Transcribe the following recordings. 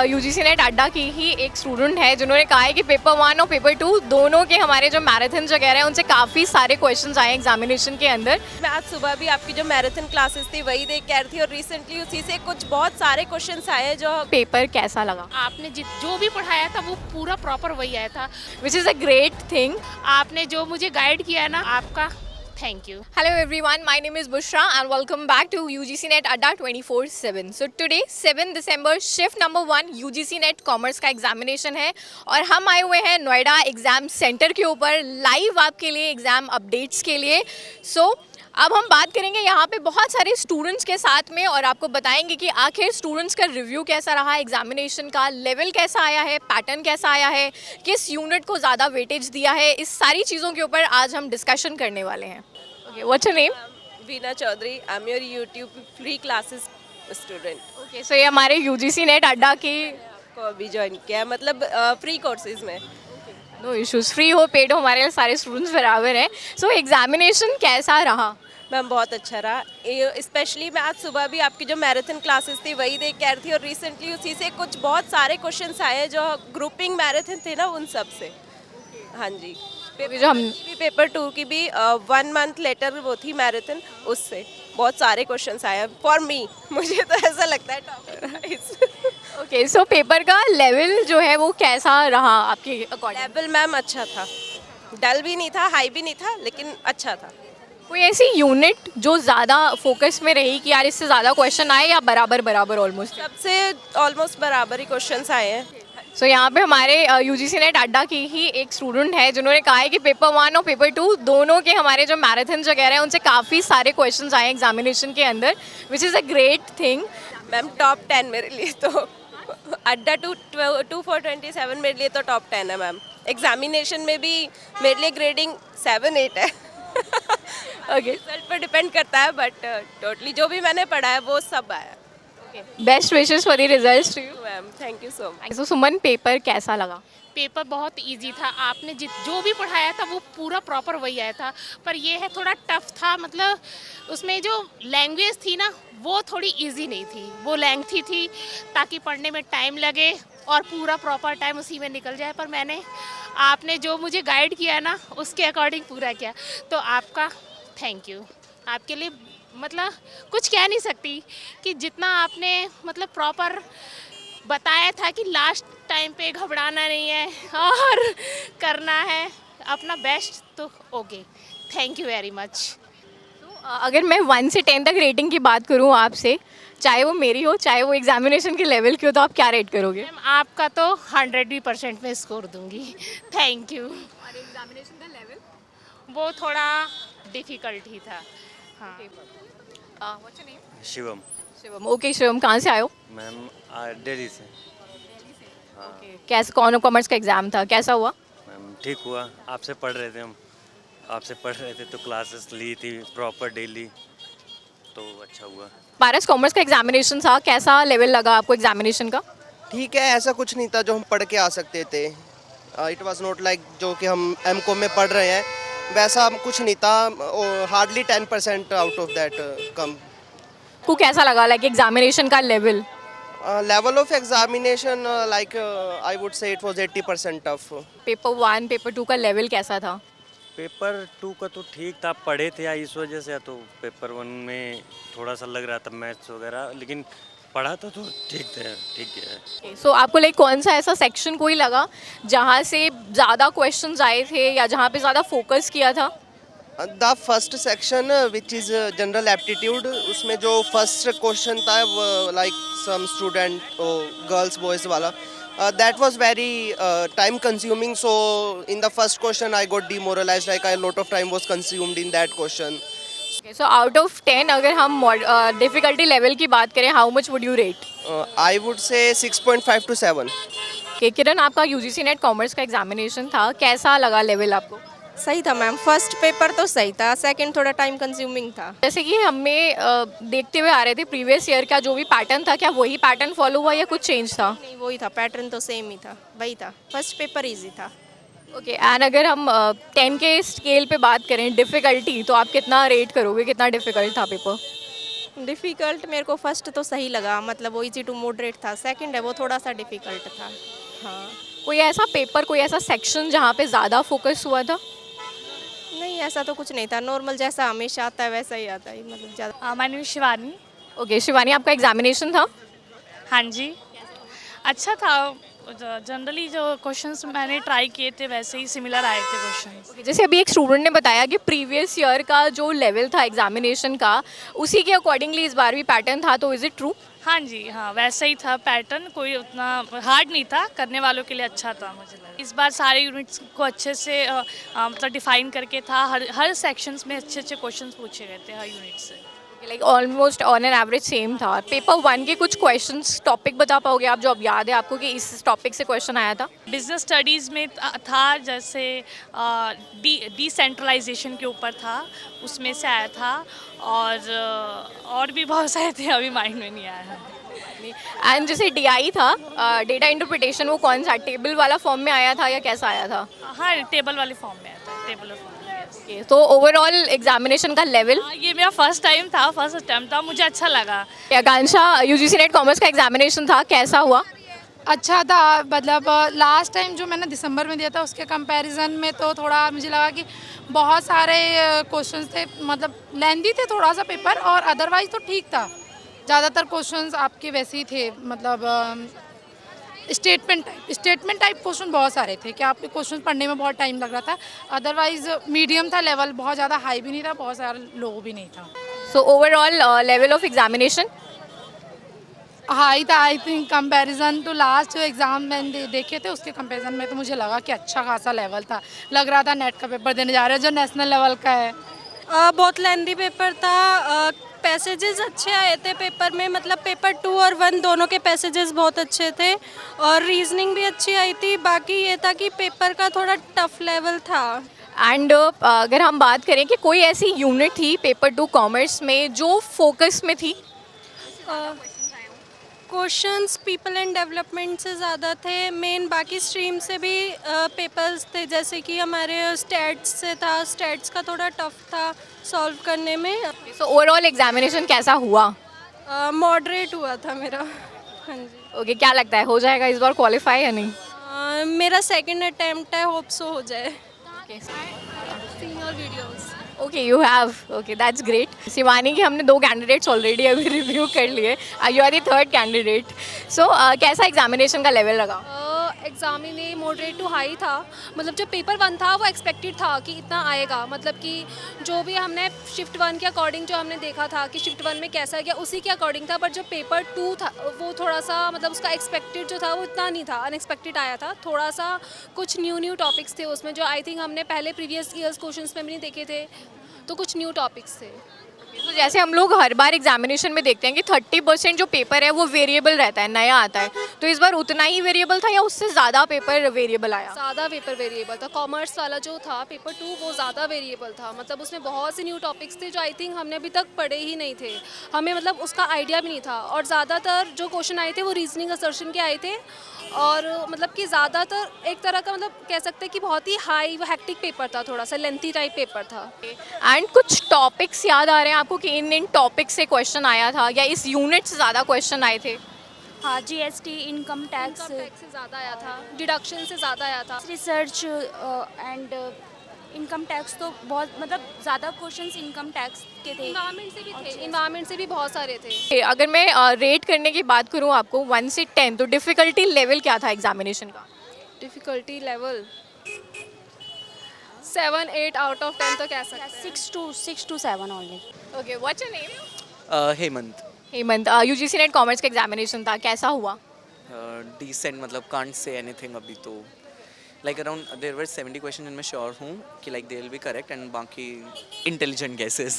UGC net अड्डा की ही एक स्टूडेंट है जिन्होंने कहा है कि पेपर 1 और पेपर 2 दोनों के हमारे जो मैराथन वगैरह हैं उनसे काफ़ी सारे क्वेश्चंस आए एग्जामिनेशन के अंदर। मैं आज सुबह भी आपकी जो मैराथन क्लासेस थी वही देख के आ रही थी और रिसेंटली उसी से कुछ बहुत सारे क्वेश्चंस आए हैं जो पेपर कैसा लगा? आपने जो भी पढ़ाया था वो पूरा प्रॉपर वही आया था। Which is a great thing. आपने जो मुझे गाइड किया ना, आपका thank you. Hello everyone, my name is Bushra and welcome back to UGC Net Adda 24/7. So today 7 December shift number 1 UGC Net Commerce का एग्जामिनेशन है और हम आए हुए हैं नोएडा एग्ज़ाम सेंटर के ऊपर लाइव आपके लिए एग्ज़ाम अपडेट्स के लिए। So अब हम बात करेंगे यहाँ पे बहुत सारे स्टूडेंट्स के साथ में और आपको बताएंगे कि आखिर स्टूडेंट्स का रिव्यू कैसा रहा, एग्जामिनेशन का लेवल कैसा आया है, पैटर्न कैसा आया है, किस यूनिट को ज़्यादा वेटेज दिया है, इस सारी चीज़ों के ऊपर आज हम डिस्कशन करने वाले हैं। Okay, what's your name? Veena Chaudhary, I am your YouTube free classes student. Okay, so ये हमारे यूजीसी नेट अड्डा की को अभी ज्वाइन किया है, मतलब फ्री कोर्सेज में। नो इश्यूज, फ्री हो पेड हो, हमारे सारे स्टूडेंट्स बराबर हैं। सो एग्जामिनेशन कैसा रहा? मैम बहुत अच्छा रहा, स्पेशली मैं आज सुबह भी आपकी जो मैराथन क्लासेस थी वही देख के आ रही थी और रिसेंटली उसी से कुछ बहुत सारे क्वेश्चंस आए हैं जो ग्रुपिंग मैराथन थे ना उन सब से। हाँ जी, जो हम पेपर 2 की भी 1 मंथ लेटर वो थी मैराथन, उससे बहुत सारे क्वेश्चंस आए फॉर मी। मुझे तो ऐसा लगता है टॉप। ओके, सो पेपर का लेवल जो है वो कैसा रहा आपके अकॉर्डिंग? लेवल मैम अच्छा था, डल भी नहीं था, हाई भी नहीं था, लेकिन अच्छा था। कोई ऐसी यूनिट जो ज़्यादा फोकस में रही कि यार इससे ज़्यादा क्वेश्चन आए या बराबर बराबर ऑलमोस्ट? सबसे ऑलमोस्ट बराबर ही क्वेश्चंस आए हैं। सो यहाँ पे हमारे यूजीसी नेट अड्डा की ही एक स्टूडेंट है जिन्होंने कहा है कि पेपर 1 और पेपर 2 दोनों के हमारे जो मैराथन वगैरह हैं उनसे काफ़ी सारे क्वेश्चंस आए एग्जामिनेशन के अंदर, which is a great thing. Ma'am top 10 मेरे लिए तो अड्डा 2427 मेरे लिए तो टॉप 10 है मैम। एग्जामिनेशन में भी मेरे लिए ग्रेडिंग 7-8 है। ओके, रिजल्ट पर डिपेंड करता है, बट टोटली जो भी मैंने पढ़ा है वो सब आया। Best wishes for the results to you ma'am thank you so much. So Suman, paper कैसा लगा? पेपर बहुत इजी था। आपने जो भी पढ़ाया था वो पूरा प्रॉपर वही आया था, पर ये है थोड़ा टफ था। मतलब उसमें जो लैंग्वेज थी ना वो थोड़ी इजी नहीं थी, वो लेंथी थी ताकि पढ़ने में टाइम लगे और पूरा प्रॉपर टाइम उसी में निकल जाए। पर मैंने आपने जो मुझे गाइड किया ना उसके अकॉर्डिंग पूरा किया, तो आपका थैंक यू। आपके लिए मतलब कुछ कह नहीं सकती कि जितना आपने मतलब प्रॉपर बताया था कि लास्ट टाइम पे घबराना नहीं है और करना है अपना बेस्ट, तो okay, thank you very much. अगर मैं 1 से 10 तक रेटिंग की बात करूँ आपसे, चाहे वो मेरी हो चाहे वो एग्जामिनेशन के लेवल की हो, तो आप क्या रेट करोगे? मैम आपका तो 100% में स्कोर दूंगी। Thank you. और एग्जामिनेशन का लेवल वो थोड़ा डिफ़िकल्ट ही था। हाँ। What's your name? Shivam. Shivam. Okay Shivam, कहाँ से आए हो? मैम दिल्ली से। हाँ कैसा, कौन कॉमर्स का एग्जाम था, कैसा हुआ? मैम ठीक हुआ, आपसे पढ़ रहे थे हम, आपसे पढ़ रहे थे तो क्लासेस ली थी प्रॉपर डेली, तो अच्छा हुआ। पारस कॉमर्स का एग्जामिनेशन था, कैसा लेवल लगा आपको एग्जामिनेशन का? ठीक है, ऐसा कुछ नहीं था जो हम पढ़ के आ सकते थे। इट वाज नॉट लाइक जो कि हम एमकॉम में पढ़ रहे हैं वैसा कुछ नहीं था। Hardly 10% out of that come. को कैसा लगा लाइक एग्जामिनेशन का level? Level of examination like I would say it was 80% tough. Paper 1 paper 2 का लेवल कैसा था? पेपर 2 का तो ठीक था, पढ़े थे इस वजह से, तो पेपर 1 में थोड़ा सा लग रहा था मैथ्स वगैरह, लेकिन पढ़ा था तो ठीक है। सो आपको लाइक कौन सा ऐसा सेक्शन कोई लगा जहाँ से ज़्यादा क्वेश्चंस आए थे या जहाँ पे ज़्यादा फोकस किया था? The first section which is general aptitude, उसमें जो फर्स्ट क्वेश्चन था like some student girls boys वाला, that was very time consuming, so in the first question I got demoralized, like a lot of time was consumed in that question. So out of 10 अगर हम difficulty level की बात करें, how much would you rate? I would say 6.5 to 7. किरण, आपका UGC net commerce का examination था, कैसा लगा लेवल आपको? सही था मैम, फर्स्ट पेपर तो सही था, सेकंड थोड़ा टाइम कंज्यूमिंग था। जैसे कि हमें देखते हुए आ रहे थे प्रीवियस ईयर का जो भी पैटर्न था, क्या वही पैटर्न फॉलो हुआ या कुछ चेंज था? नहीं वही था, पैटर्न तो सेम ही था, वही था। फर्स्ट पेपर इजी था। ओके, एंड अगर हम 10 के स्केल पे बात करें डिफ़िकल्टी, तो आप कितना रेट करोगे, कितना डिफ़िकल्ट था पेपर? डिफ़िकल्ट मेरे को फर्स्ट तो सही लगा, मतलब वो इजी टू मॉडरेट था। सेकंड है वो थोड़ा सा डिफ़िकल्ट था। हाँ, कोई ऐसा पेपर, कोई ऐसा सेक्शन जहाँ पे ज़्यादा फोकस हुआ था? नहीं ऐसा तो कुछ नहीं था, नॉर्मल जैसा हमेशा आता है वैसा ही आता है, मतलब ज़्यादा। My name is Shivani. Okay Shivani, आपका एग्जामिनेशन था? हाँ जी, अच्छा था। जनरली जो क्वेश्चंस मैंने ट्राई किए थे वैसे ही सिमिलर आए थे क्वेश्चंस। जैसे अभी एक स्टूडेंट ने बताया कि प्रीवियस ईयर का जो लेवल था एग्जामिनेशन का, उसी के अकॉर्डिंगली इस बार भी पैटर्न था, तो इज़ इट ट्रू? हाँ जी, हाँ वैसा ही था पैटर्न, कोई उतना हार्ड नहीं था, करने वालों के लिए अच्छा था मुझे लगा। इस बार सारे यूनिट्स को अच्छे से मतलब डिफाइन करके था, हर सेक्शंस में अच्छे अच्छे क्वेश्चंस पूछे गए थे हर यूनिट से। Like almost on an average same था। पेपर 1 के कुछ क्वेश्चंस टॉपिक बता पाओगे आप, जो अब याद है आपको कि इस टॉपिक से क्वेश्चन आया था? बिजनेस स्टडीज़ में था, जैसे डिसेंट्रलाइजेशन के ऊपर था, उसमें से आया था। और भी बहुत सारे थे, अभी माइंड में नहीं आया। एंड जैसे DI था, डेटा इंटरप्रिटेशन, वो कौन सा टेबल वाला फॉर्म में आया था या कैसा आया था? हाँ, टेबल वाले फॉर्म में आया था, टेबल फॉर्म में। Okay, तो ओवरऑल एग्जामिनेशन का लेवल? हाँ, ये मेरा फर्स्ट अटेम्प्ट था, मुझे अच्छा लगा। आकांक्षा, UGC नेट कॉमर्स का एग्जामिनेशन था, कैसा हुआ? अच्छा था, मतलब लास्ट टाइम जो मैंने दिसंबर में दिया था उसके कंपैरिजन में तो थोड़ा मुझे लगा कि बहुत सारे क्वेश्चंस थे, मतलब लेंदी थे थोड़ा सा पेपर, और अदरवाइज तो ठीक था। ज़्यादातर क्वेश्चंस आपके वैसे ही थे, मतलब स्टेटमेंट टाइप क्वेश्चन बहुत सारे थे कि आपके क्वेश्चन पढ़ने में बहुत टाइम लग रहा था। अदरवाइज मीडियम था लेवल, बहुत ज़्यादा हाई भी नहीं था, बहुत सारा लो भी नहीं था। So overall level of examination high था, I think comparison to last जो एग्ज़ाम मैंने देखे थे उसके कंपैरिजन में तो मुझे लगा कि अच्छा खासा लेवल था। लग रहा था नेट का पेपर देने जा रहे हैं जो नेशनल लेवल का है। बहुत लेंदी पेपर था, पैसेजेस अच्छे आए थे पेपर में, मतलब पेपर 2 और 1 दोनों के पैसेजेस बहुत अच्छे थे, और रीजनिंग भी अच्छी आई थी। बाकी ये था कि पेपर का थोड़ा टफ लेवल था। एंड अगर हम बात करें कि कोई ऐसी यूनिट थी पेपर 2 कॉमर्स में जो फोकस में थी? क्वेश्चंस पीपल एंड डेवलपमेंट से ज़्यादा थे मेन, बाकी स्ट्रीम से भी पेपर्स थे, जैसे कि हमारे स्टैट्स से था, स्टैट्स का थोड़ा टफ था सॉल्व करने में। सो ओवरऑल एग्जामिनेशन कैसा हुआ? मॉडरेट हुआ था मेरा। हाँ जी। ओके, क्या लगता है हो जाएगा इस बार क्वालिफाई या नहीं? मेरा सेकंड अटेम्प्ट है, होप सो हो जाए। Okay, you have, okay that's great. Shivani की हमने 2 कैंडिडेट्स ऑलरेडी अभी रिव्यू कर लिए, you are the third candidate. So कैसा एग्जामिनेशन का लेवल लगा? एग्जामिने मॉडरेट टू हाई था, मतलब जो पेपर 1 था वो एक्सपेक्टेड था कि इतना आएगा, मतलब कि जो भी हमने शिफ्ट 1 के अकॉर्डिंग जो हमने देखा था कि शिफ्ट 1 में कैसा गया उसी के अकॉर्डिंग था। बट जो पेपर 2 था वो थोड़ा सा, मतलब उसका एक्सपेक्टेड जो था वो इतना नहीं था, अनएक्सपेक्टेड आया था। थोड़ा सा कुछ न्यू टॉपिक्स थे उसमें जो आई थिंक हमने पहले प्रीवियस ईयर्स क्वेश्चंस में भी नहीं देखे थे, तो कुछ न्यू टॉपिक्स थे। तो जैसे हम लोग हर बार एग्जामिनेशन में देखते हैं कि 30% जो पेपर है वो वेरिएबल रहता है, नया आता है, तो इस बार उतना ही वेरिएबल था या उससे ज़्यादा पेपर वेरिएबल आया? ज़्यादा पेपर वेरिएबल था। कॉमर्स वाला जो था पेपर 2 वो ज़्यादा वेरिएबल था, मतलब उसमें बहुत से न्यू टॉपिक्स थे जो आई थिंक हमने अभी तक पढ़े ही नहीं थे, हमें मतलब उसका आइडिया भी नहीं था। और ज़्यादातर जो क्वेश्चन आए थे वो रीजनिंग असर्शन के आए थे, और मतलब कि ज़्यादातर एक तरह का, मतलब कह सकते हैं कि बहुत ही हाई हेक्टिक पेपर था, थोड़ा सा लेंथी टाइप पेपर था। एंड कुछ टॉपिक्स याद आ रहे हैं आपको कि इन टॉपिक से क्वेश्चन आया था या इस यूनिट से ज़्यादा क्वेश्चन आए थे? हाँ, GST, इनकम टैक्स से ज़्यादा आया था, डिडक्शन से ज़्यादा आया था, रिसर्च एंड इनकम टैक्स, तो बहुत मतलब ज़्यादा क्वेश्चंस इनकम टैक्स के थे। इन्वायरमेंट से भी थे, इन्वायरमेंट से भी बहुत सारे थे। अगर मैं रेट करने की बात करूँ आपको 1 से 10, तो डिफ़िकल्टी लेवल क्या था एग्जामिनेशन का? डिफ़िकल्टी लेवल 7-8 आउट ऑफ 10 तो कह सकते हैं। 6 to 7 only. Okay, what's your name? Hemant. Hemant, UGC net commerce का एग्जामिनेशन था, कैसा हुआ? डिसेंट, मतलब कांट से एनीथिंग अभी तो। Like around there were 70 question जिनमें श्योर हूँ कि like they will be correct, and बाकी इंटेलिजेंट गेसेस।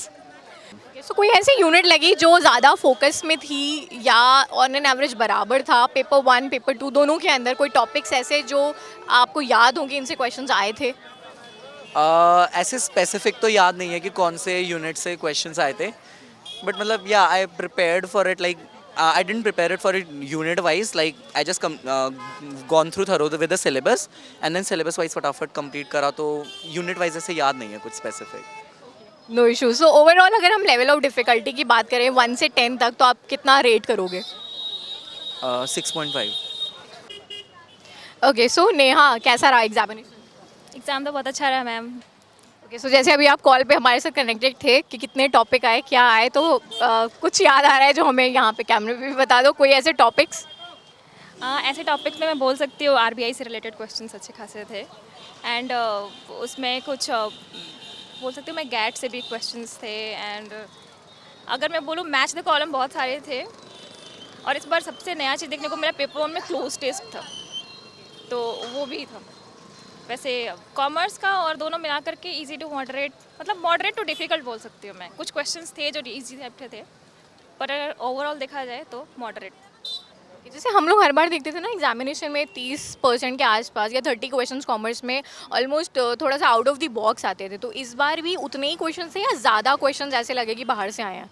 सो कोई ऐसी यूनिट लगी जो ज़्यादा फोकस में थी या ऑन एन एवरेज बराबर था पेपर 1 पेपर 2 दोनों के अंदर? कोई टॉपिक्स ऐसे जो आपको याद होंगे इनसे क्वेश्चंस आए थे? ऐसे स्पेसिफिक तो याद नहीं है कि कौन से यूनिट से क्वेश्चंस आए थे, बट मतलब या आई prepared for it, like I didn't prepare it for it unit wise, like I just gone through thorough with the syllabus and then syllabus wise फटाफट complete करा, तो unit wise ऐसे याद नहीं है कुछ specific. No issue. So overall अगर हम लेवल ऑफ डिफ़िकल्टी की बात करें 1 से 10 तक, तो आप कितना रेट करोगे? 6.5. ओके, सो नेहा कैसा रहा एग्जामिनेशन? एग्ज़ाम तो बहुत अच्छा रहा मैम। ओके, सो जैसे अभी आप कॉल पे हमारे साथ कनेक्टेड थे कि कितने टॉपिक आए, क्या आए, तो कुछ याद आ रहा है जो हमें यहाँ पे कैमरे पे भी बता दो, कोई ऐसे टॉपिक्स? ऐसे टॉपिक में मैं बोल सकती हूँ आरबीआई से रिलेटेड क्वेश्चंस अच्छे खासे थे एंड उसमें कुछ बोल सकती हूँ मैं गैट से भी क्वेश्चंस थे एंड अगर मैं बोलूँ मैच द कॉलम बहुत सारे थे और इस बार सबसे नया चीज़ देखने को मेरा पेपर 1 में क्लोज टेस्ट था, तो वो भी था। वैसे कॉमर्स का और दोनों मिला करके इजी टू मॉडरेट, मतलब मॉडरेट टू डिफ़िकल्ट बोल सकती हूँ मैं। कुछ क्वेश्चंस थे जो इजी टाइप थे, पर अगर ओवरऑल देखा जाए तो मॉडरेट। जैसे हम लोग हर बार देखते थे ना एग्जामिनेशन में 30% के आसपास या 30 क्वेश्चंस कॉमर्स में ऑलमोस्ट थोड़ा सा आउट ऑफ द बॉक्स आते थे, तो इस बार भी उतने ही क्वेश्चन थे या ज़्यादा क्वेश्चंस ऐसे लगे कि बाहर से आए हैं?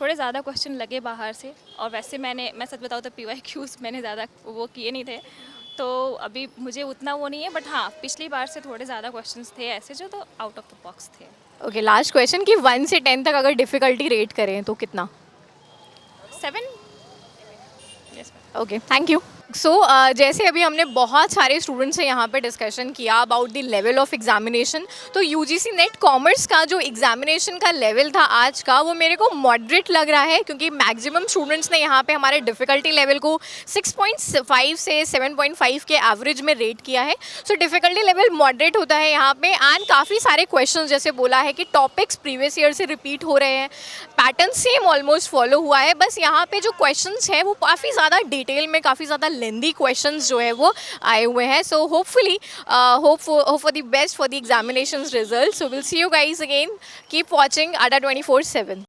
थोड़े ज़्यादा क्वेश्चन लगे बाहर से और वैसे मैं सच बताऊँ तो PYQs मैंने ज़्यादा वो किए नहीं थे, तो अभी मुझे उतना वो नहीं है, बट हाँ पिछली बार से थोड़े ज़्यादा क्वेश्चंस थे ऐसे जो तो आउट ऑफ द बॉक्स थे। ओके, लास्ट क्वेश्चन कि 1 से 10 तक अगर डिफ़िकल्टी रेट करें तो कितना? 7। Yes. Okay, thank you. So जैसे अभी हमने बहुत सारे स्टूडेंट्स से यहाँ पे डिस्कशन किया about the level of examination, तो यूजीसी नेट कॉमर्स का जो एग्जामिनेशन का लेवल था आज का, वो मेरे को मॉडरेट लग रहा है, क्योंकि मैक्सिमम स्टूडेंट्स ने यहाँ पे हमारे डिफ़िकल्टी लेवल को 6.5 से 7.5 के एवरेज में रेट किया है। सो डिफ़िकल्टी लेवल मॉडरेट होता है यहाँ पे एंड काफ़ी सारे क्वेश्चन जैसे बोला है कि टॉपिक्स प्रीवियस ईयर से रिपीट हो रहे हैं, पैटर्न सेम ऑलमोस्ट फॉलो हुआ है, बस यहाँ पे जो क्वेश्चंस है वो काफ़ी ज़्यादा डिटेल में, काफ़ी ज़्यादा लेंदी क्वेश्चंस जो है वो आए हुए हैं। So hopefully hope for the best for the examinations result. So will see you guys again, keep watching अड्डा 24/7।